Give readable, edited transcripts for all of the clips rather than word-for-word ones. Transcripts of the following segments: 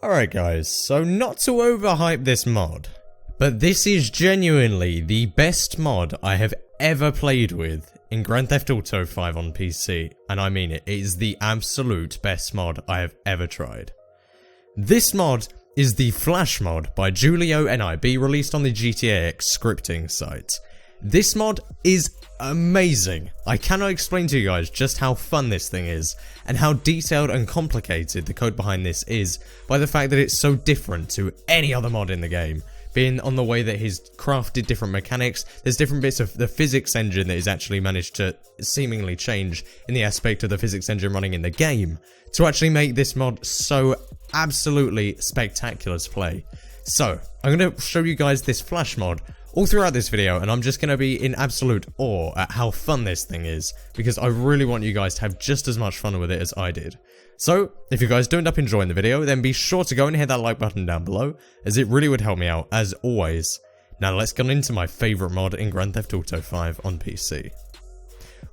Alright guys, so not to overhype this mod, but this is genuinely the best mod I have ever played with in Grand Theft Auto 5 on PC, and I mean it, it is the absolute best mod I have ever tried. This mod is the Flash mod by Julio NIB, released on the GTA X scripting site. This mod is amazing. I cannot explain to you guys just how fun this thing is, and how detailed and complicated the code behind this is by the fact that it's so different to any other mod in the game. Being on the way that he's crafted different mechanics, there's different bits of the physics engine that he's actually managed to seemingly change in the aspect of the physics engine running in the game, to actually make this mod so absolutely spectacular to play. So, I'm going to show you guys this Flash mod all throughout this video, and I'm just going to be in absolute awe at how fun this thing is, because I really want you guys to have just as much fun with it as I did. So, if you guys do end up enjoying the video, then be sure to go and hit that like button down below, as it really would help me out, as always. Now let's get into my favourite mod in Grand Theft Auto 5 on PC.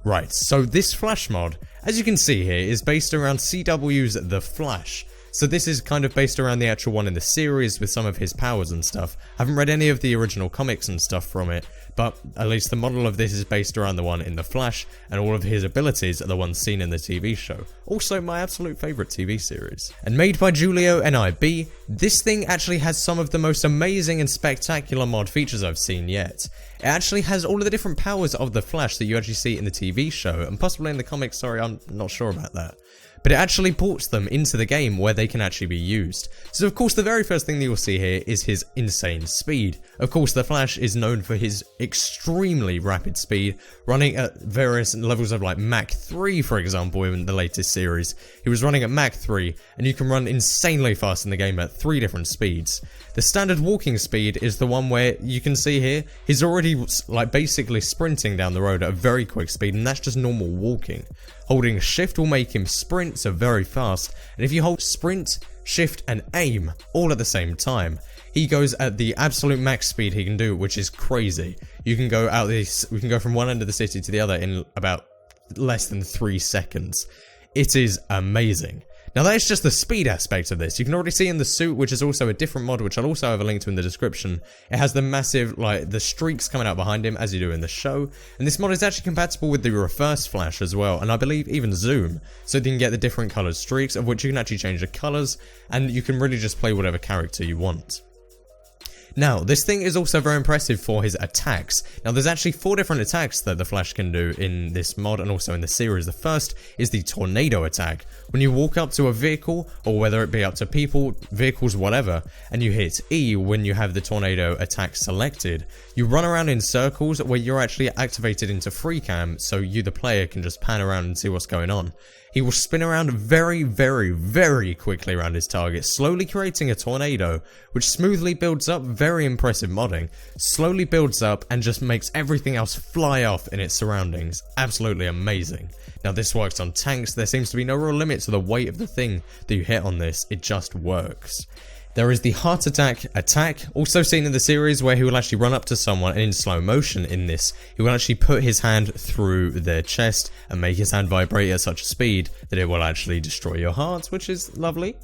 Right, so this Flash mod, as you can see here, is based around CW's The Flash. So this is kind of based around the actual one in the series with some of his powers and stuff. I haven't read any of the original comics and stuff from it, but at least the model of this is based around the one in The Flash, and all of his abilities are the ones seen in the TV show. Also my absolute favourite TV series. And made by Julio NIB, this thing actually has some of the most amazing and spectacular mod features I've seen yet. It actually has all of the different powers of The Flash that you actually see in the TV show, and possibly in the comics, sorry, I'm not sure about that. But it actually ports them into the game where they can actually be used. So of course the very first thing that you'll see here is his insane speed. Of course the Flash is known for his extremely rapid speed, running at various levels of like Mach 3 for example in the latest series. He was running at Mach 3, and you can run insanely fast in the game at 3 different speeds. The standard walking speed is the one where you can see here, he's already like basically sprinting down the road at a very quick speed, and that's just normal walking. Holding shift will make him sprint, so very fast, and if you hold sprint, shift and aim all at the same time, he goes at the absolute max speed he can do, which is crazy. You can go we can go from one end of the city to the other in about less than 3 seconds. It is amazing. Now that is just the speed aspect of this. You can already see in the suit, which is also a different mod, which I'll also have a link to in the description. It has the massive, like, the streaks coming out behind him, as you do in the show. And this mod is actually compatible with the reverse flash as well, and I believe even zoom. So you can get the different coloured streaks, of which you can actually change the colours, and you can really just play whatever character you want. Now, this thing is also very impressive for his attacks. Now, there's actually 4 different attacks that the Flash can do in this mod and also in the series. The first is the tornado attack. When you walk up to a vehicle, or whether it be up to people, vehicles, whatever, and you hit E when you have the tornado attack selected, you run around in circles where you're actually activated into free cam, so you, the player, can just pan around and see what's going on. He will spin around very, very, very quickly around his target, slowly creating a tornado, which smoothly builds up. Very impressive modding. Slowly builds up and just makes everything else fly off in its surroundings. Absolutely amazing. Now this works on tanks. There seems to be no real limit to the weight of the thing that you hit on this. It just works. There is the heart attack, also seen in the series, where he will actually run up to someone, and in slow motion in this, he will actually put his hand through their chest and make his hand vibrate at such a speed that it will actually destroy your heart, which is lovely.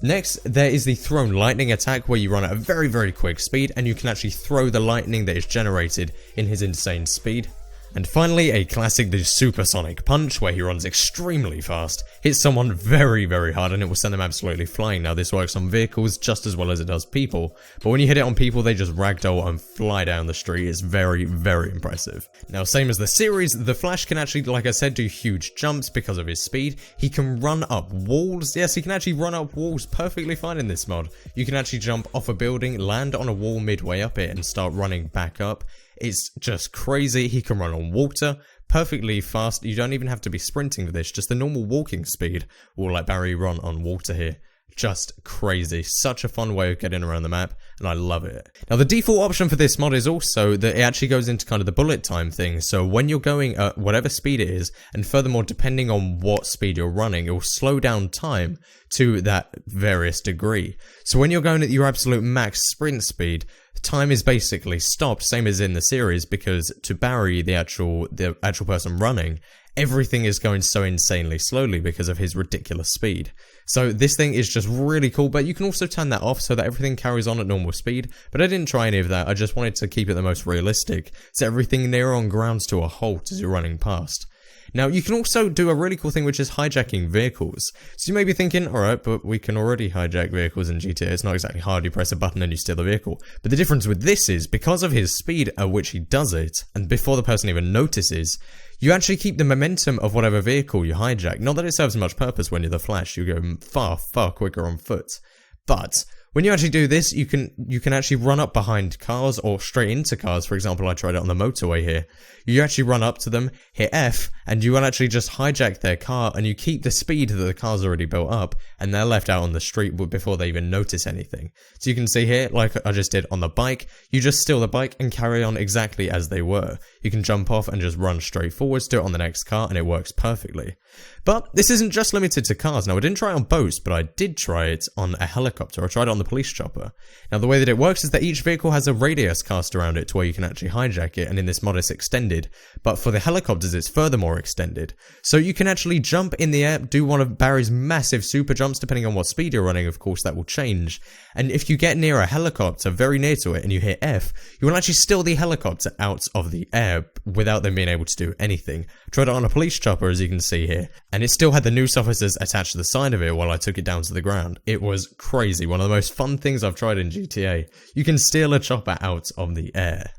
Next, there is the thrown lightning attack, where you run at a very, very quick speed, and you can actually throw the lightning that is generated in his insane speed. And finally, a classic, the supersonic punch, where he runs extremely fast, hits someone very, very hard, and it will send them absolutely flying. Now this works on vehicles just as well as it does people, but when you hit it on people, they just ragdoll and fly down the street. It's very, very impressive. Now, same as the series, the Flash can actually, like I said, do huge jumps because of his speed. He can run up walls. Yes, he can actually run up walls perfectly fine in this mod. You can actually jump off a building, land on a wall midway up it, and start running back up. It's just crazy. He can run on water perfectly fast. You don't even have to be sprinting for this. Just the normal walking speed will let Barry run on water here. Just crazy. Such a fun way of getting around the map, and I love it. Now the default option for this mod is also that it actually goes into kind of the bullet time thing. So when you're going at whatever speed it is, and furthermore depending on what speed you're running, it will slow down time to that various degree. So when you're going at your absolute max sprint speed, time is basically stopped, same as in the series, because to Barry, the actual person running, everything is going so insanely slowly because of his ridiculous speed. So this thing is just really cool, but you can also turn that off so that everything carries on at normal speed. But I didn't try any of that, I just wanted to keep it the most realistic, so everything near on grounds to a halt as you're running past. Now, you can also do a really cool thing, which is hijacking vehicles. So you may be thinking, alright, but we can already hijack vehicles in GTA, it's not exactly hard, you press a button and you steal the vehicle. But the difference with this is, because of his speed at which he does it, and before the person even notices, you actually keep the momentum of whatever vehicle you hijack. Not that it serves much purpose when you're the Flash, you go far, far quicker on foot. But when you actually do this, you can actually run up behind cars or straight into cars. For example, I tried it on the motorway here. You actually run up to them, hit F, and you will actually just hijack their car, and you keep the speed that the car's already built up, and they're left out on the street before they even notice anything. So you can see here, like I just did on the bike, you just steal the bike and carry on exactly as they were. You can jump off and just run straight forwards, do it on the next car, and it works perfectly. But this isn't just limited to cars. Now, I didn't try it on boats, but I did try it on a helicopter. I tried it on the police chopper. Now, the way that it works is that each vehicle has a radius cast around it to where you can actually hijack it, and in this mod it's extended. But for the helicopters, it's furthermore extended. So you can actually jump in the air, do one of Barry's massive super jumps, depending on what speed you're running, of course, that will change. And if you get near a helicopter, very near to it, and you hit F, you will actually steal the helicopter out of the air without them being able to do anything. I tried it on a police chopper, as you can see here, and it still had the noose officers attached to the side of it while I took it down to the ground. It was crazy, one of the most fun things I've tried in GTA. You can steal a chopper out of the air.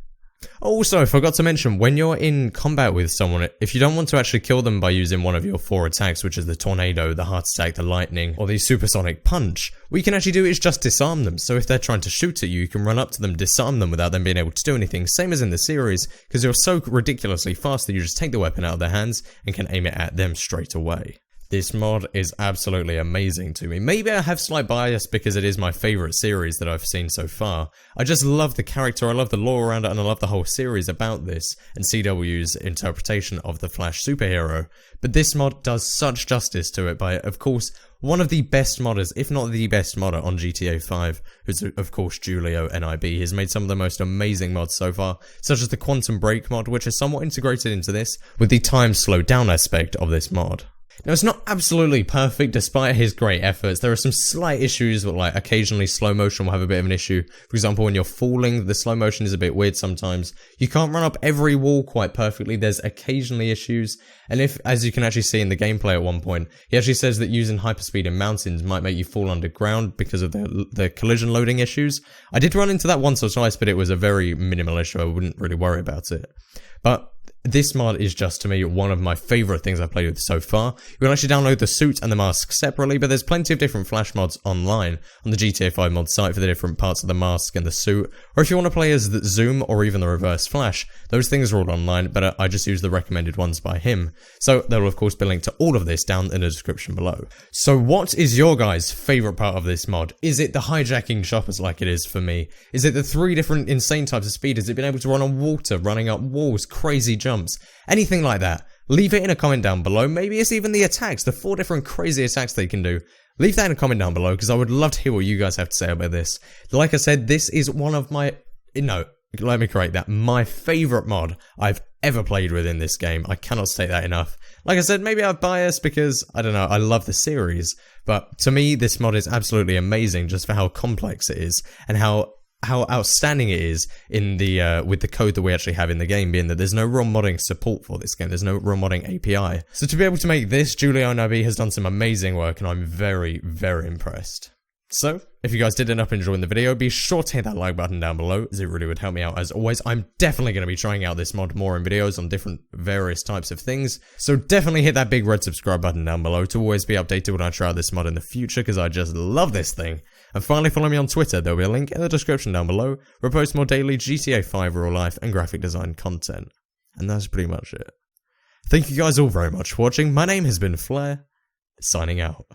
Also, I forgot to mention, when you're in combat with someone, if you don't want to actually kill them by using one of your 4 attacks, which is the tornado, the heart attack, the lightning, or the supersonic punch, what you can actually do is just disarm them. So if they're trying to shoot at you, you can run up to them, disarm them without them being able to do anything, same as in the series, because you're so ridiculously fast that you just take the weapon out of their hands and can aim it at them straight away. This mod is absolutely amazing to me. Maybe I have slight bias because it is my favourite series that I've seen so far. I just love the character, I love the lore around it, and I love the whole series about this, and CW's interpretation of the Flash superhero. But this mod does such justice to it by, of course, one of the best modders, if not the best modder on GTA 5, who's of course Julio NIB. He's made some of the most amazing mods so far, such as the Quantum Break mod, which is somewhat integrated into this, with the time slowed down aspect of this mod. Now, it's not absolutely perfect despite his great efforts. There are some slight issues, like occasionally slow motion will have a bit of an issue. For example, when you're falling, the slow motion is a bit weird sometimes. You can't run up every wall quite perfectly. There's occasionally issues. And if, as you can actually see in the gameplay at one point, he actually says that using hyperspeed in mountains might make you fall underground because of the collision loading issues. I did run into that once or twice, but it was a very minimal issue. I wouldn't really worry about it. But this mod is just, to me, one of my favourite things I've played with so far. You can actually download the suit and the mask separately, but there's plenty of different Flash mods online on the GTA 5 mod site for the different parts of the mask and the suit. Or if you want to play as the Zoom or even the Reverse Flash, those things are all online, but I just use the recommended ones by him. So there will of course be a link to all of this down in the description below. So what is your guys' favourite part of this mod? Is it the hijacking shoppers like it is for me? Is it the 3 different insane types of speed? Is it being able to run on water, running up walls, crazy jumps? Anything like that, leave it in a comment down below. Maybe it's even the attacks, the 4 different crazy attacks they can do. Leave that in a comment down below, because I would love to hear what you guys have to say about this. Like I said, this is one of my, let me correct that, my favourite mod I've ever played with in this game. I cannot state that enough. Like I said, maybe I'm biased because, I don't know, I love the series, but to me, this mod is absolutely amazing just for how complex it is, and how outstanding it is in the with the code that we actually have in the game, being that there's no real modding support for this game, there's no real modding API. So to be able to make this, Julio NIB has done some amazing work, and I'm very, very impressed. So, if you guys did end up enjoying the video, be sure to hit that like button down below, as it really would help me out as always. I'm definitely going to be trying out this mod more in videos on different various types of things, so definitely hit that big red subscribe button down below to always be updated when I try out this mod in the future, because I just love this thing. And finally, follow me on Twitter, there'll be a link in the description down below, where I post more daily GTA 5 real life and graphic design content. And that's pretty much it. Thank you guys all very much for watching. My name has been Flair, signing out.